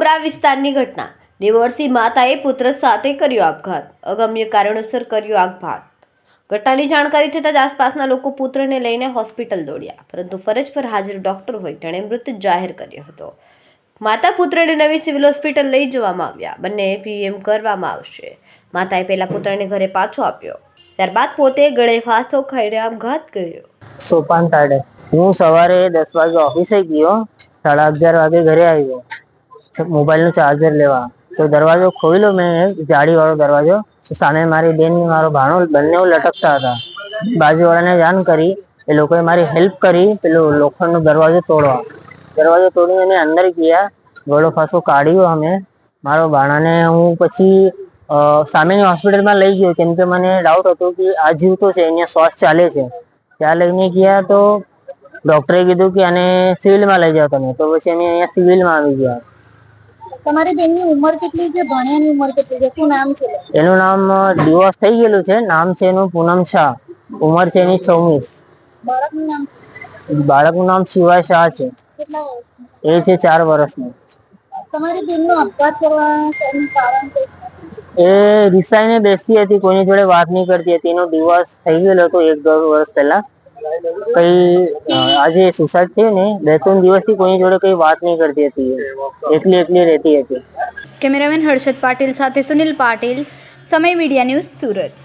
ઉમરા વિસ્તારની ઘટના। 90 વર્ષીય માતાએ પુત્ર સાથે કર્યો આપઘાત। અગમ્ય કારણોસર કર્યો આપઘાત। ઘટનાની જાણકારી થતાં જ આસપાસના લોકો પુત્રને લઈને હોસ્પિટલ દોડ્યા, પરંતુ ફરજ પર હાજર ડોક્ટર હોય તેણે મૃત જાહેર કર્યો હતો। માતા પુત્રને નવી સિવિલ હોસ્પિટલ લઈ જવામાં આવ્યા। બંને પીએમ કરવામાં આવશે। માતાએ પહેલા પુત્રને ઘરે પાછો આપ્યો, ત્યારબાદ પોતે ગળે ફાંસો ખાઈને આપઘાત કર્યો। સોપાન તાડે હું સવારે 10 વાગે ઓફિસે ગયો, 11:30 વાગે ઘરે આવ્યો મોબાઈલ નું ચાર્જર લેવા। તો દરવાજો ખોલ્યો મેં, જાળી વાળો દરવાજો, તો સામે મારી બેન ને મારો ભાણો બંને લટકતા હતા। બાજુવાળાને જાણ કરી, એ લોકોએ મારી હેલ્પ કરી પેલો લોખંડનો દરવાજો તોડવા। દરવાજો તોડીને અંદર ગયા, ગળો ફાંસો કાઢ્યો અમે મારો ભાણાને। હું પછી સામેની હોસ્પિટલમાં લઈ ગયો, કેમ કે મને ડાઉટ હતો કે આ જીવતો છે, અહીંયા શ્વાસ ચાલે છે। ત્યાં લઈને ગયા તો ડોક્ટરે કીધું કે આને સિવિલમાં લઈ જાઓ તમે, તો પછી અમે અહીંયા સિવિલમાં આવી ગયા। તમારી બેનની ઉંમર કેટલી છે? ભાણિયાની ઉંમર કેટલી છે? શું નામ છે? એનું નામ ડિવોર્સ થઈ ગયેલું છે, નામ છે એનું પૂનમ શાહ, ઉંમર છે એની 26। બાળકનું નામ? બાળકનું નામ શિવાય શાહ છે। કેટલા વર્ષનું? એ છે 4 વર્ષનું। તમારી બેનનો આપઘાત કરવાનું કારણ કઈ? એ રિસાઈને બેસતી હતી, કોઈની જોડે વાત નહીં કરતી હતી। એનો ડિવોર્સ થઈ ગયેલો હતો 1-1.5 વર્ષ પહેલા। કઈ આજે સુસાઇડ થઈ ને 2-3 દિવસથી કોઈની જોડે કઈ વાત નહીં કરતી હતી, એકલી રહેતી હતી। કેમેરામેન હર્ષદ પાટીલ સાથે સુનિલ પાટીલ, સમય મીડિયા ન્યૂઝ, સુરત।